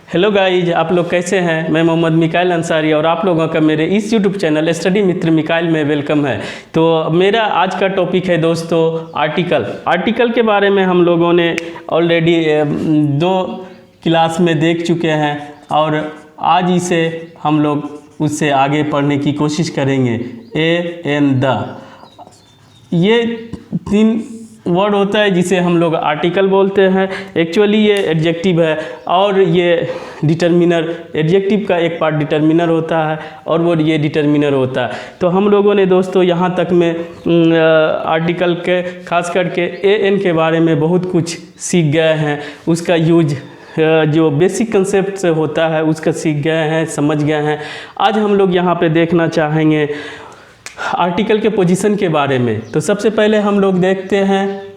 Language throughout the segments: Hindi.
हेलो गाइज, आप लोग कैसे हैं। मैं मोहम्मद मिकाइल अंसारी और आप लोगों का मेरे इस यूट्यूब चैनल स्टडी मित्र मिकाइल में वेलकम है। तो मेरा आज का टॉपिक है दोस्तों आर्टिकल के बारे में हम लोगों ने ऑलरेडी 2 क्लास में देख चुके हैं और आज इसे हम लोग उससे आगे पढ़ने की कोशिश करेंगे। ए एन द, ये 3 वर्ड होता है जिसे हम लोग आर्टिकल बोलते हैं। एक्चुअली ये एडजेक्टिव है और ये डिटर्मिनर, एडजेक्टिव का एक पार्ट डिटर्मिनर होता है और वो ये डिटर्मिनर होता है। तो हम लोगों ने दोस्तों यहाँ तक में आर्टिकल के खास करके ए एन के बारे में बहुत कुछ सीख गए हैं। उसका यूज जो बेसिक कंसेप्ट से होता है उसका सीख गए हैं, समझ गए हैं। आज हम लोग यहाँ पे देखना चाहेंगे आर्टिकल के पोजीशन के बारे में। तो सबसे पहले हम लोग देखते हैं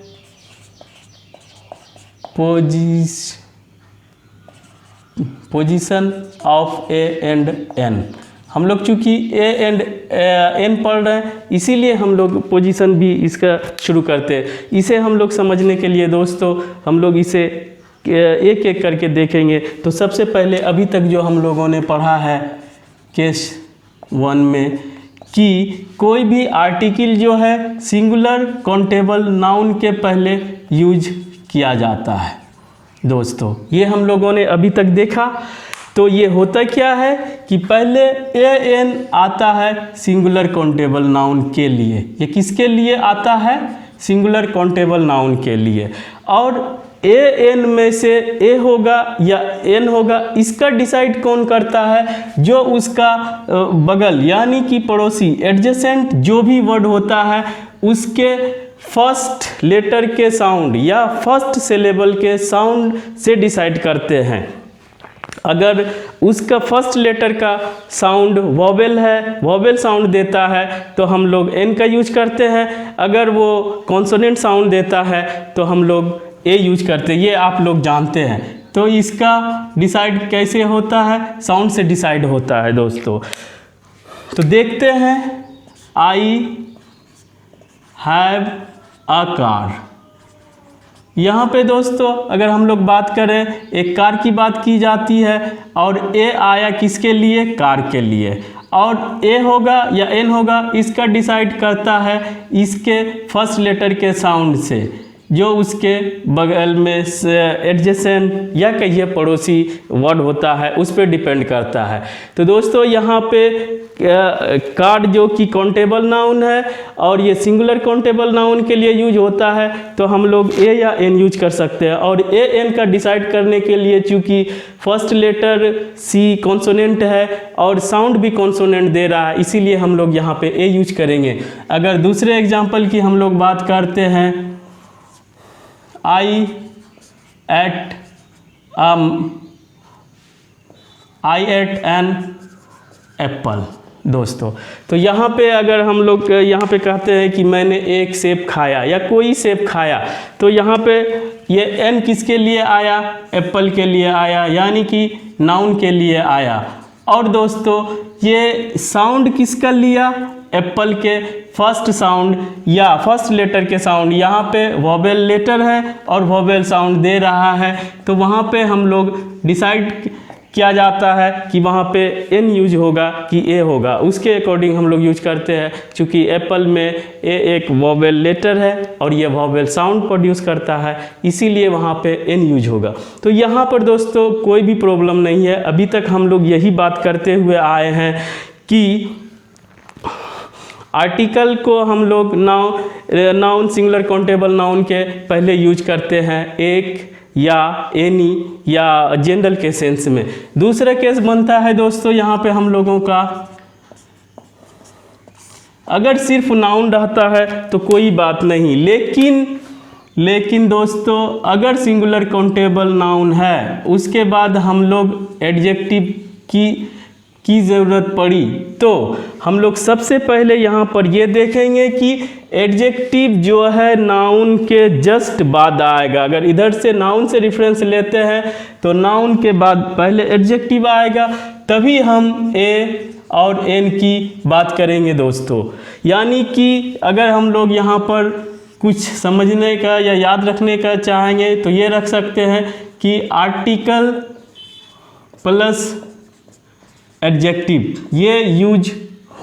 position of a and an. हम लोग चूँकि ए एंड एन पढ़ रहे हैं इसीलिए हम लोग पोजीशन भी इसका शुरू करते हैं। इसे हम लोग समझने के लिए दोस्तों हम लोग इसे एक एक करके देखेंगे। तो सबसे पहले अभी तक जो हम लोगों ने पढ़ा है केस 1 में कि कोई भी आर्टिकल जो है सिंगुलर काउंटेबल नाउन के पहले यूज किया जाता है। दोस्तों ये हम लोगों ने अभी तक देखा। तो ये होता क्या है कि पहले ए एन आता है सिंगुलर काउंटेबल नाउन के लिए। ये किसके लिए आता है? सिंगुलर काउंटेबल नाउन के लिए। और ए एन में से ए होगा या एन होगा, इसका डिसाइड कौन करता है? जो उसका बगल यानी कि पड़ोसी एडजेसेंट जो भी वर्ड होता है उसके फर्स्ट लेटर के साउंड या फर्स्ट सिलेबल के साउंड से डिसाइड करते हैं। अगर उसका फर्स्ट लेटर का साउंड वॉवेल है, वॉवेल साउंड देता है तो हम लोग एन का यूज करते हैं। अगर वो कॉन्सोनेंट साउंड देता है तो हम लोग ए यूज करते हैं। ये आप लोग जानते हैं। तो इसका डिसाइड कैसे होता है? साउंड से डिसाइड होता है दोस्तों। तो देखते हैं आई हैव अ कार। यहाँ पे दोस्तों अगर हम लोग बात करें एक कार की बात की जाती है और ए आया किसके लिए? कार के लिए। और ए होगा या एन होगा इसका डिसाइड करता है इसके फर्स्ट लेटर के साउंड से, जो उसके बगल में एडजेसेंट या कहिए पड़ोसी वर्ड होता है उस पर डिपेंड करता है। तो दोस्तों यहाँ पे कार्ड जो कि काउंटेबल नाउन है और ये सिंगुलर काउंटेबल नाउन के लिए यूज होता है तो हम लोग ए या एन यूज कर सकते हैं। और ए एन का डिसाइड करने के लिए चूँकि फर्स्ट लेटर सी कॉन्सोनेंट है और साउंड भी कॉन्सोनेंट दे रहा है इसीलिए हम लोग यहाँ पे ए यूज करेंगे। अगर दूसरे एग्जाम्पल की हम लोग बात करते हैं I ate an apple। दोस्तों तो यहाँ पे अगर हम लोग यहाँ पे कहते हैं कि मैंने एक सेब खाया या कोई सेब खाया तो यहाँ पे ये एन किसके लिए आया? एप्पल के लिए आया, यानी कि नाउन के लिए आया। और दोस्तों ये साउंड किसका लिया? एप्पल के फर्स्ट साउंड या फर्स्ट लेटर के साउंड। यहाँ पे वॉवेल लेटर है और वॉवेल साउंड दे रहा है तो वहाँ पे हम लोग डिसाइड किया जाता है कि वहाँ पे एन यूज होगा कि ए होगा, उसके अकॉर्डिंग हम लोग यूज करते हैं। क्योंकि एप्पल में ए एक वॉवेल लेटर है और ये वॉवेल साउंड प्रोड्यूस करता है इसीलिए वहाँ पे एन यूज होगा। तो यहाँ पर दोस्तों कोई भी प्रॉब्लम नहीं है। अभी तक हम लोग यही बात करते हुए आए हैं कि आर्टिकल को हम लोग नाउन सिंगुलर काउंटेबल नाउन के पहले यूज करते हैं, एक या एनी या जनरल के सेंस में। दूसरा केस बनता है दोस्तों यहाँ पे हम लोगों का अगर सिर्फ नाउन रहता है तो कोई बात नहीं, लेकिन दोस्तों अगर सिंगुलर काउंटेबल नाउन है उसके बाद हम लोग एडजेक्टिव की ज़रूरत पड़ी तो हम लोग सबसे पहले यहाँ पर ये देखेंगे कि एडजेक्टिव जो है नाउन के जस्ट बाद आएगा। अगर इधर से नाउन से रेफरेंस लेते हैं तो नाउन के बाद पहले एडजेक्टिव आएगा, तभी हम ए और एन की बात करेंगे दोस्तों। यानी कि अगर हम लोग यहाँ पर कुछ समझने का या याद रखने का चाहेंगे तो ये रख सकते हैं कि आर्टिकल प्लस एडजेक्टिव ये यूज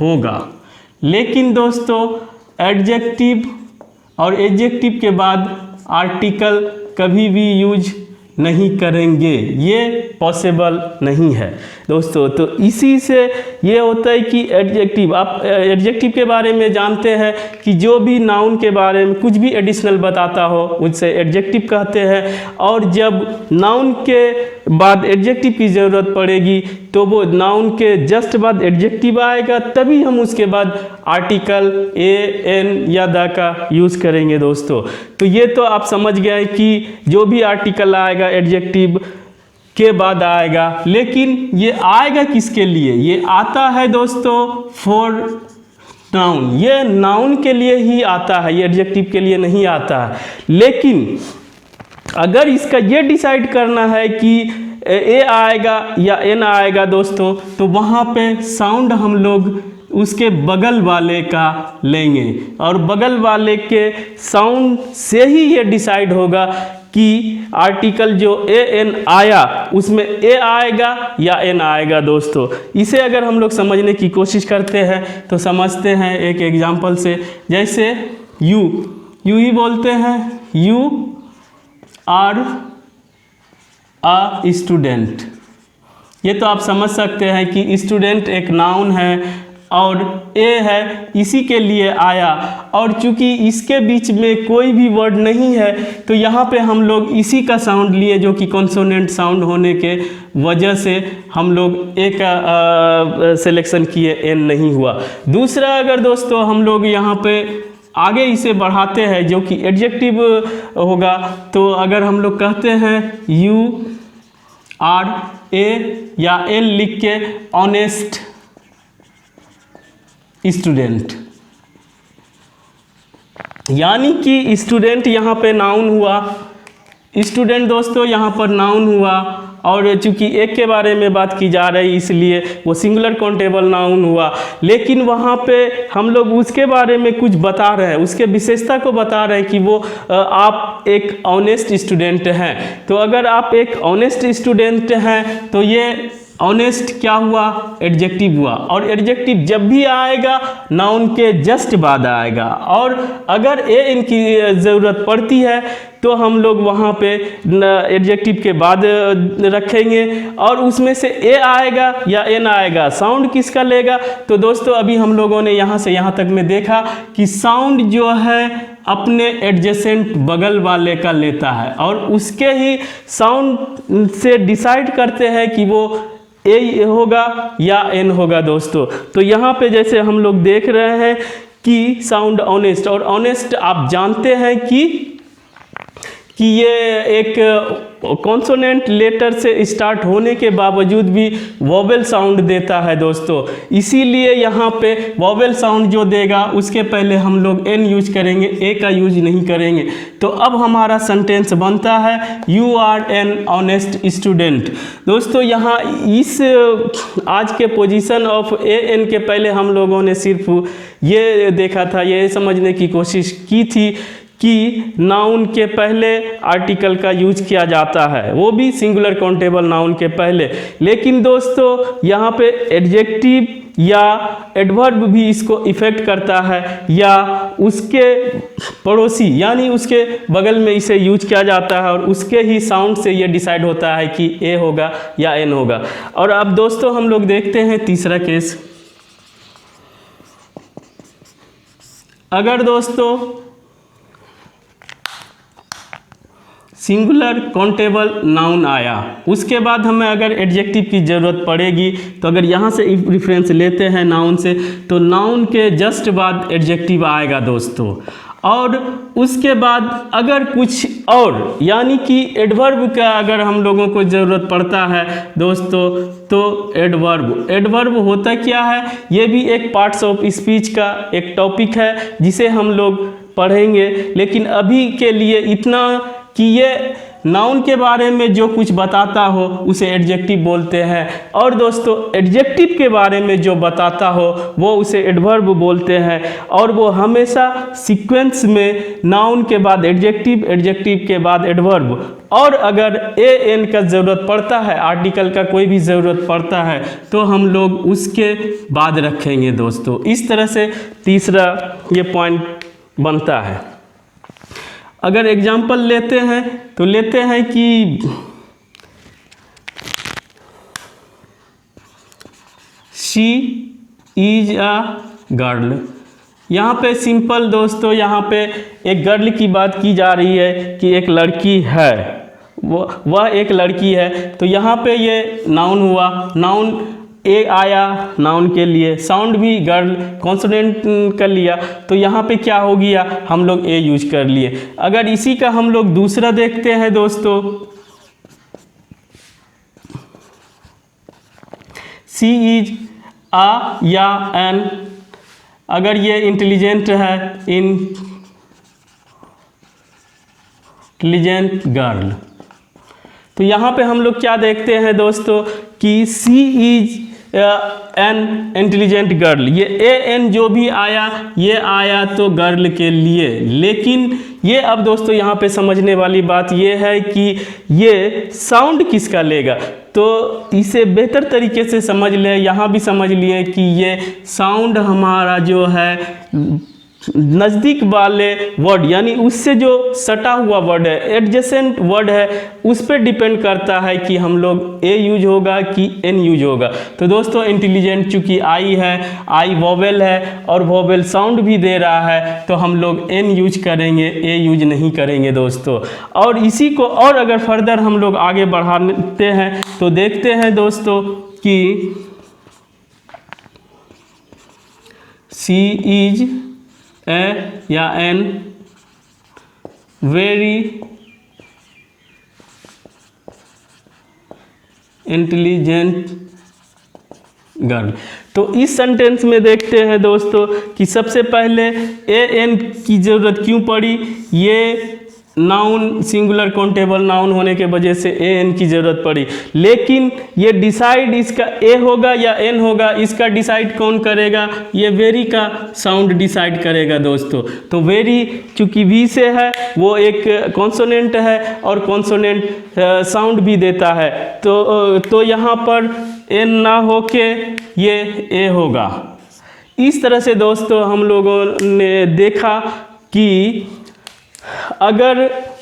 होगा। लेकिन दोस्तों एडजेक्टिव और एडजेक्टिव के बाद आर्टिकल कभी भी यूज नहीं करेंगे, ये पॉसिबल नहीं है दोस्तों। तो इसी से ये होता है कि एडजेक्टिव, आप एडजेक्टिव के बारे में जानते हैं कि जो भी नाउन के बारे में कुछ भी एडिशनल बताता हो उससे एडजेक्टिव कहते हैं। और जब नाउन के बाद एडजेक्टिव की ज़रूरत पड़ेगी तो वो नाउन के जस्ट बाद एडजेक्टिव आएगा, तभी हम उसके बाद आर्टिकल ए एन या द का यूज़ करेंगे दोस्तों। तो ये तो आप समझ गए कि जो भी आर्टिकल आएगा एडजेक्टिव के बाद आएगा। लेकिन ये आएगा किसके लिए? ये आता है दोस्तों फॉर नाउन, ये नाउन के लिए ही आता है, ये एडजेक्टिव के लिए नहीं आता है। लेकिन अगर इसका ये डिसाइड करना है कि ए आएगा या एन आएगा दोस्तों, तो वहाँ पे साउंड हम लोग उसके बगल वाले का लेंगे और बगल वाले के साउंड से ही ये डिसाइड होगा कि आर्टिकल जो ए एन आया उसमें ए आएगा या एन आएगा दोस्तों। इसे अगर हम लोग समझने की कोशिश करते हैं तो समझते हैं एक एग्जांपल से। जैसे यू ही बोलते हैं, यू आर अ स्टूडेंट। ये तो आप समझ सकते हैं कि स्टूडेंट एक नाउन है और ए है, इसी के लिए आया। और चूंकि इसके बीच में कोई भी वर्ड नहीं है तो यहाँ पे हम लोग इसी का साउंड लिए, जो कि कॉन्सोनेंट साउंड होने के वजह से हम लोग ए का सिलेक्शन किए, एन नहीं हुआ। दूसरा अगर दोस्तों हम लोग यहाँ पे आगे इसे बढ़ाते हैं जो कि एडजेक्टिव होगा, तो अगर हम लोग कहते हैं यू आर ए या एल लिख के ऑनेस्ट स्टूडेंट, यानी कि स्टूडेंट यहाँ पे नाउन हुआ, स्टूडेंट दोस्तों यहाँ पर नाउन हुआ। और चूंकि एक के बारे में बात की जा रही इसलिए वो सिंगुलर काउंटेबल नाउन हुआ। लेकिन वहाँ पे हम लोग उसके बारे में कुछ बता रहे हैं, उसके विशेषता को बता रहे हैं कि वो आप एक ऑनेस्ट स्टूडेंट हैं। तो अगर आप एक ऑनेस्ट स्टूडेंट हैं तो ये ऑनेस्ट क्या हुआ? एडजेक्टिव हुआ। और एडजेक्टिव जब भी आएगा नाउन के जस्ट बाद आएगा। और अगर ए इन की ज़रूरत पड़ती है तो हम लोग वहाँ पे एडजेक्टिव के बाद रखेंगे और उसमें से ए आएगा या एन आएगा, साउंड किसका लेगा? तो दोस्तों अभी हम लोगों ने यहाँ से यहाँ तक में देखा कि साउंड जो है अपने एडजेसेंट बगल वाले का लेता है और उसके ही साउंड से डिसाइड करते हैं कि वो ए होगा या एन होगा दोस्तों। तो यहाँ पे जैसे हम लोग देख रहे हैं कि साउंड ऑनेस्ट, और ऑनेस्ट आप जानते हैं कि ये एक कॉन्सोनेंट लेटर से स्टार्ट होने के बावजूद भी वोवेल साउंड देता है दोस्तों। इसीलिए यहाँ पे वोवेल साउंड जो देगा उसके पहले हम लोग एन यूज करेंगे, ए का यूज नहीं करेंगे। तो अब हमारा सेंटेंस बनता है you are an honest student. दोस्तों यहाँ इस आज के पोजीशन ऑफ ए एन के पहले हम लोगों ने सिर्फ ये देखा था, ये समझने की कोशिश की थी कि नाउन के पहले आर्टिकल का यूज किया जाता है, वो भी सिंगुलर काउंटेबल नाउन के पहले। लेकिन दोस्तों यहाँ पे एडजेक्टिव या एडवर्ब भी इसको इफेक्ट करता है या उसके पड़ोसी यानी उसके बगल में इसे यूज किया जाता है और उसके ही साउंड से ये डिसाइड होता है कि ए होगा या एन होगा। और अब दोस्तों हम लोग देखते हैं तीसरा केस। अगर दोस्तों सिंगुलर काउंटेबल नाउन आया, उसके बाद हमें अगर एडजेक्टिव की ज़रूरत पड़ेगी, तो अगर यहाँ से रेफरेंस लेते हैं नाउन से, तो नाउन के जस्ट बाद एडजेक्टिव आएगा दोस्तों। और उसके बाद अगर कुछ और यानी कि एडवर्ब का अगर हम लोगों को ज़रूरत पड़ता है दोस्तों, तो एडवर्ब होता क्या है? ये भी एक पार्ट्स ऑफ स्पीच का एक टॉपिक है जिसे हम लोग पढ़ेंगे। लेकिन अभी के लिए इतना कि ये नाउन के बारे में जो कुछ बताता हो उसे एडजेक्टिव बोलते हैं, और दोस्तों एडजेक्टिव के बारे में जो बताता हो वो उसे एडवर्ब बोलते हैं, और वो हमेशा सीक्वेंस में नाउन के बाद एडजेक्टिव, एडजेक्टिव के बाद एडवर्ब, और अगर ए एन का ज़रूरत पड़ता है, आर्टिकल का कोई भी ज़रूरत पड़ता है तो हम लोग उसके बाद रखेंगे दोस्तों। इस तरह से तीसरा ये पॉइंट बनता है। अगर एग्जाम्पल लेते हैं तो लेते हैं कि शी इज अ गर्ल। यहाँ पे सिंपल दोस्तों, यहाँ पे एक गर्ल की बात की जा रही है कि एक लड़की है, वह एक लड़की है, तो यहाँ पे ये नाउन हुआ, नाउन ए आया नाउन के लिए, साउंड भी गर्ल कॉन्सोनेंट कर लिया, तो यहाँ पे क्या हो गया, हम लोग ए यूज कर लिए। अगर इसी का हम लोग दूसरा देखते हैं दोस्तों, सी इज आ या एन, अगर ये इंटेलिजेंट है, इंटेलिजेंट गर्ल, तो यहाँ पे हम लोग क्या देखते हैं दोस्तों कि सी इज एन इंटेलिजेंट गर्ल, ये ए एन जो भी आया ये आया तो गर्ल के लिए। लेकिन ये अब दोस्तों यहाँ पे समझने वाली बात ये है कि ये साउंड किसका लेगा, तो इसे बेहतर तरीके से समझ लें, यहाँ भी समझ लिए कि ये साउंड हमारा जो है नज़दीक वाले वर्ड, यानी उससे जो सटा हुआ वर्ड है, एडजेसेंट वर्ड है, उस पर डिपेंड करता है कि हम लोग ए यूज होगा कि एन यूज होगा। तो दोस्तों इंटेलिजेंट चूँकि आई है, आई वोवेल है और वोवेल साउंड भी दे रहा है, तो हम लोग एन यूज करेंगे, ए यूज नहीं करेंगे दोस्तों। और इसी को और अगर फर्दर हम लोग आगे बढ़ाते हैं तो देखते हैं दोस्तों कि सी इज ए या एन वेरी इंटेलिजेंट गर्ल। तो इस सेंटेंस में देखते हैं दोस्तों कि सबसे पहले ए एन की ज़रूरत क्यों पड़ी, ये नाउन सिंगुलर काउंटेबल नाउन होने के वजह से ए एन की ज़रूरत पड़ी। लेकिन ये डिसाइड इसका ए होगा या एन होगा, इसका डिसाइड कौन करेगा, ये वेरी का साउंड डिसाइड करेगा दोस्तों। तो वेरी चूँकि वी से है, वो एक कॉन्सोनेंट है और कॉन्सोनेंट साउंड भी देता है, तो यहाँ पर एन ना होके ये ए होगा। इस तरह से दोस्तों हम लोगों ने देखा कि अगर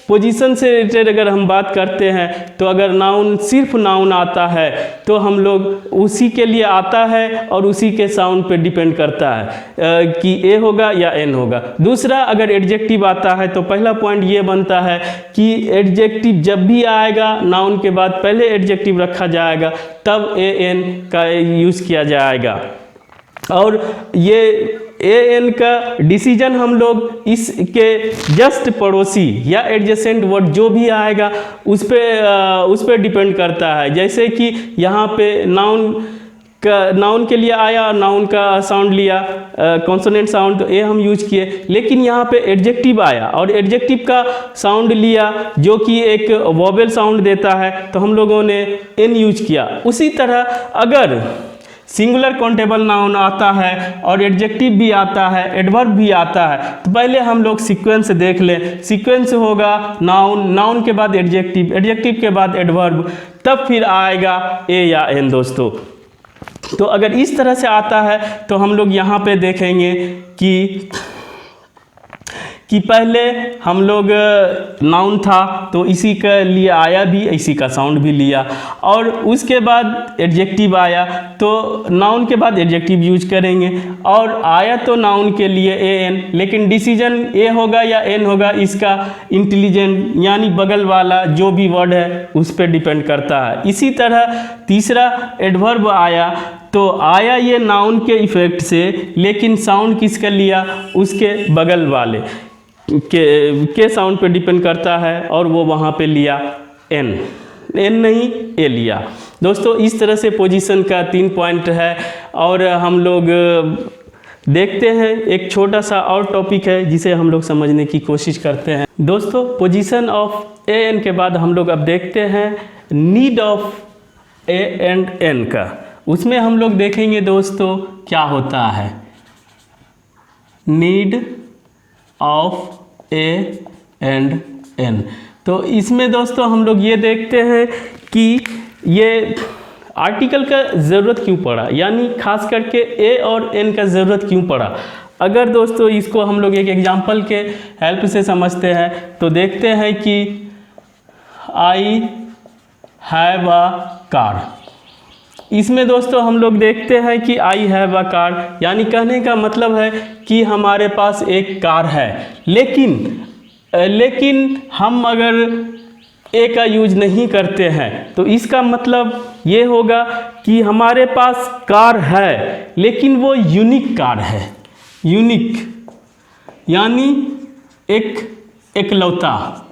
पोजीशन से रिलेटेड अगर हम बात करते हैं तो अगर नाउन सिर्फ नाउन आता है तो हम लोग उसी के लिए आता है और उसी के साउंड पे डिपेंड करता है कि ए होगा या एन होगा। दूसरा, अगर एडजेक्टिव आता है तो पहला पॉइंट ये बनता है कि एडजेक्टिव जब भी आएगा नाउन के बाद पहले एडजेक्टिव रखा जाएगा, तब ए एन का यूज़ किया जाएगा। और ये ए एन का डिसीजन हम लोग इसके जस्ट पड़ोसी या एडजेसेंट वर्ड जो भी आएगा उस पे डिपेंड करता है। जैसे कि यहाँ पे नाउन के लिए आया, नाउन का साउंड लिया कॉन्सोनेंट साउंड, तो ए हम यूज किए। लेकिन यहाँ पे एडजेक्टिव आया और एडजेक्टिव का साउंड लिया जो कि एक वोवेल साउंड देता है, तो हम लोगों ने एन यूज किया। उसी तरह अगर सिंगुलर काउंटेबल नाउन आता है और एडजेक्टिव भी आता है, एडवर्ब भी आता है, तो पहले हम लोग सीक्वेंस देख लें। सीक्वेंस होगा नाउन, नाउन के बाद एडजेक्टिव, एडजेक्टिव के बाद एडवर्ब, तब फिर आएगा ए या एन दोस्तों। तो अगर इस तरह से आता है तो हम लोग यहाँ पे देखेंगे कि पहले हम लोग नाउन था तो इसी के लिए आया भी, इसी का साउंड भी लिया, और उसके बाद एडजेक्टिव आया तो नाउन के बाद एडजेक्टिव यूज करेंगे, और आया तो नाउन के लिए ए एन, लेकिन डिसीजन ए होगा या एन होगा इसका इंटेलिजेंट यानी बगल वाला जो भी वर्ड है उस पर डिपेंड करता है। इसी तरह तीसरा एडवर्ब आया तो आया ये नाउन के इफेक्ट से, लेकिन साउंड किसका लिया, उसके बगल वाले के साउंड पे डिपेंड करता है, और वो वहाँ पे लिया एन नहीं ए लिया। दोस्तों इस तरह से पोजीशन का 3 पॉइंट है, और हम लोग देखते हैं एक छोटा सा और टॉपिक है जिसे हम लोग समझने की कोशिश करते हैं। दोस्तों पोजीशन ऑफ ए एन के बाद हम लोग अब देखते हैं need of a and an का। उसमें हम लोग देखेंगे दोस्तों क्या होता है need of a and an. तो इसमें दोस्तों हम लोग ये देखते हैं कि ये आर्टिकल का ज़रूरत क्यों पड़ा, यानी खास करके ए और एन का ज़रूरत क्यों पड़ा। अगर दोस्तों इसको हम लोग एक एग्जांपल के हेल्प से समझते हैं तो देखते हैं कि आई हैव अ कार। इसमें दोस्तों हम लोग देखते हैं कि आई हैव अ कार, यानी कहने का मतलब है कि हमारे पास एक कार है, लेकिन हम अगर ए का यूज नहीं करते हैं तो इसका मतलब ये होगा कि हमारे पास कार है लेकिन वो यूनिक कार है। यूनिक यानी एकलौता।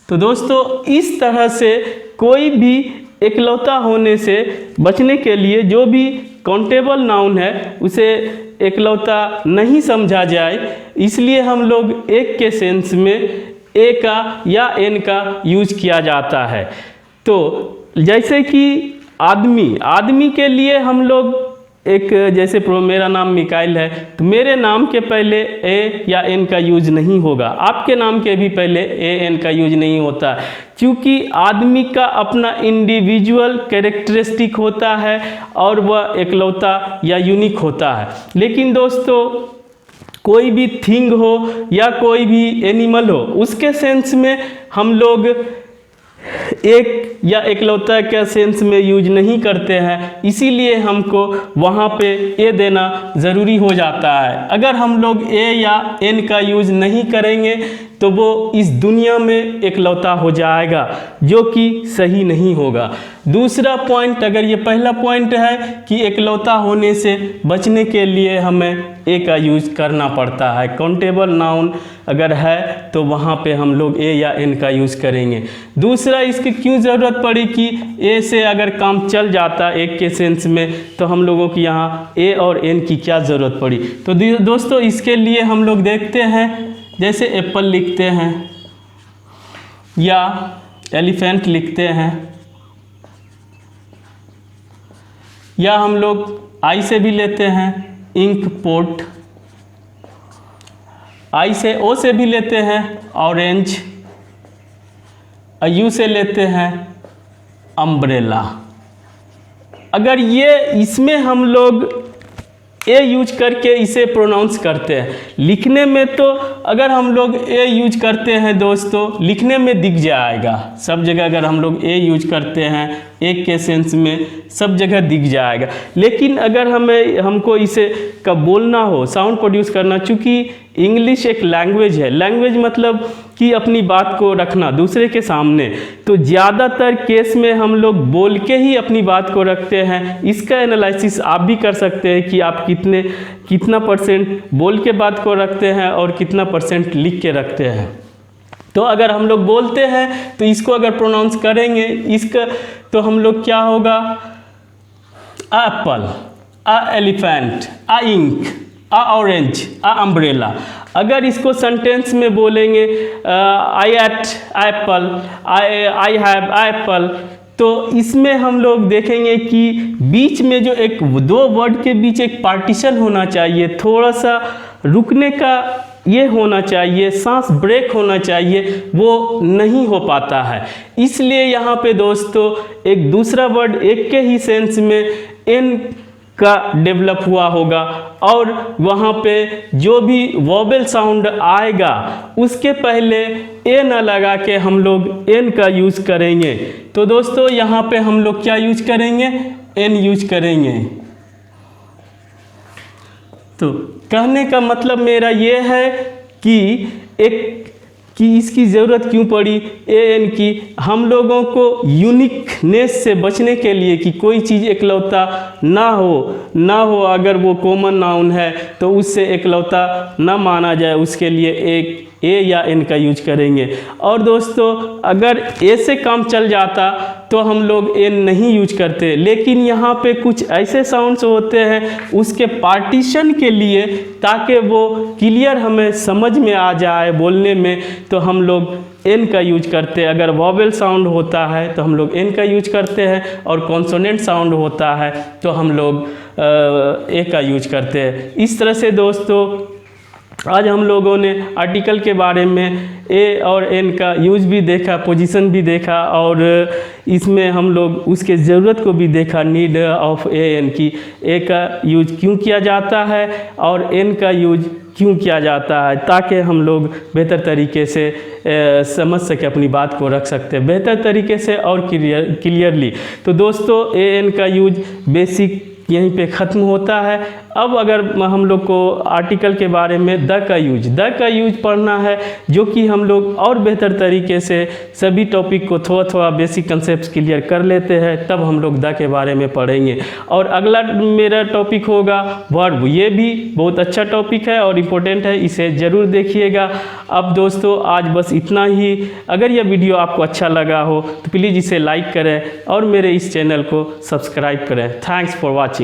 तो दोस्तों इस तरह से कोई भी एकलौता होने से बचने के लिए जो भी काउंटेबल नाउन है उसे एकलौता नहीं समझा जाए, इसलिए हम लोग एक के सेंस में ए का या एन का यूज किया जाता है। तो जैसे कि आदमी के लिए हम लोग एक जैसे मेरा नाम मिकाइल है तो मेरे नाम के पहले ए या एन का यूज नहीं होगा, आपके नाम के भी पहले ए एन का यूज नहीं होता, क्योंकि आदमी का अपना इंडिविजुअल कैरेक्टरिस्टिक होता है और वह एकलौता या यूनिक होता है। लेकिन दोस्तों कोई भी थिंग हो या कोई भी एनिमल हो उसके सेंस में हम लोग एक या एकलौता के सेंस में यूज नहीं करते हैं, इसीलिए हमको वहाँ पे ए देना ज़रूरी हो जाता है। अगर हम लोग ए या एन का यूज नहीं करेंगे तो वो इस दुनिया में एकलौता हो जाएगा, जो कि सही नहीं होगा। दूसरा पॉइंट, अगर ये पहला पॉइंट है कि एकलौता होने से बचने के लिए हमें ए का यूज करना पड़ता है, काउंटेबल नाउन अगर है तो वहाँ पे हम लोग ए या एन का यूज़ करेंगे। दूसरा, इसकी क्यों ज़रूरत पड़ी कि ए से अगर काम चल जाता एक के सेंस में तो हम लोगों की यहाँ ए और एन की क्या ज़रूरत पड़ी। तो दोस्तों इसके लिए हम लोग देखते हैं, जैसे एप्पल लिखते हैं या एलिफेंट लिखते हैं, या हम लोग आई से भी लेते हैं इंक पोट, आई से ओ से भी लेते हैं ऑरेंज, यू से लेते हैं अम्ब्रेला। अगर ये इसमें हम लोग ए यूज करके इसे प्रोनाउंस करते हैं, लिखने में तो अगर हम लोग ए यूज करते हैं दोस्तों लिखने में दिख जाएगा सब जगह, अगर हम लोग ए यूज करते हैं एक के सेंस में सब जगह दिख जाएगा। लेकिन अगर हमको इसे का बोलना हो, साउंड प्रोड्यूस करना, चूँकि इंग्लिश एक लैंग्वेज है, लैंग्वेज मतलब कि अपनी बात को रखना दूसरे के सामने, तो ज़्यादातर केस में हम लोग बोल के ही अपनी बात को रखते हैं। इसका एनालिसिस आप भी कर सकते हैं कि आप कितना परसेंट बोल के बात को रखते हैं और कितना परसेंट लिख के रखते हैं। तो अगर हम लोग बोलते हैं तो इसको अगर प्रोनाउंस करेंगे इसका तो हम लोग क्या होगा, apple, elephant, ink, orange, umbrella. अगर इसको सेंटेंस में बोलेंगे I ate apple, I have apple, तो इसमें हम लोग देखेंगे कि बीच में जो एक दो वर्ड के बीच एक पार्टीशन होना चाहिए, थोड़ा सा रुकने का ये होना चाहिए, सांस ब्रेक होना चाहिए, वो नहीं हो पाता है। इसलिए यहाँ पे दोस्तों एक दूसरा वर्ड एक के ही सेंस में एन का डेवलप हुआ होगा और वहाँ पे जो भी वोवेल साउंड आएगा उसके पहले ए न लगा के हम लोग एन का यूज करेंगे। तो दोस्तों यहाँ पे हम लोग क्या यूज करेंगे, एन यूज करेंगे। तो कहने का मतलब मेरा ये है कि इसकी ज़रूरत क्यों पड़ी ए एन की। हम लोगों को यूनिकनेस से बचने के लिए कि कोई चीज़ एकलौता ना हो, अगर वो कॉमन नाउन है तो उससे एकलौता ना माना जाए, उसके लिए एक ए या एन का यूज करेंगे। और दोस्तों अगर ए से काम चल जाता तो हम लोग एन नहीं यूज करते, लेकिन यहाँ पे कुछ ऐसे साउंड्स होते हैं उसके पार्टीशन के लिए, ताकि वो क्लियर हमें समझ में आ जाए बोलने में, तो हम लोग एन का यूज करते हैं। अगर वॉवेल साउंड होता है तो हम लोग एन का यूज करते हैं, और कॉन्सोनेंट साउंड होता है तो हम लोग ए का यूज करते हैं। इस तरह से दोस्तों आज हम लोगों ने आर्टिकल के बारे में ए और एन का यूज भी देखा, पोजीशन भी देखा, और इसमें हम लोग उसके ज़रूरत को भी देखा, नीड ऑफ ए एन की। ए का यूज क्यों किया जाता है और एन का यूज क्यों किया जाता है, ताकि हम लोग बेहतर तरीके से समझ सके, अपनी बात को रख सकते हैं बेहतर तरीके से और क्लियरली। तो दोस्तों ए एन का यूज बेसिक यहीं पे ख़त्म होता है। अब अगर हम लोग को आर्टिकल के बारे में द का यूज पढ़ना है, जो कि हम लोग और बेहतर तरीके से सभी टॉपिक को थोड़ा बेसिक कंसेप्ट क्लियर कर लेते हैं, तब हम लोग द के बारे में पढ़ेंगे। और अगला मेरा टॉपिक होगा वर्ब। ये भी बहुत अच्छा टॉपिक है और इम्पोर्टेंट है, इसे ज़रूर देखिएगा। अब दोस्तों आज बस इतना ही। अगर यह वीडियो आपको अच्छा लगा हो तो प्लीज़ इसे लाइक करें और मेरे इस चैनल को सब्सक्राइब करें। Thanks for watching.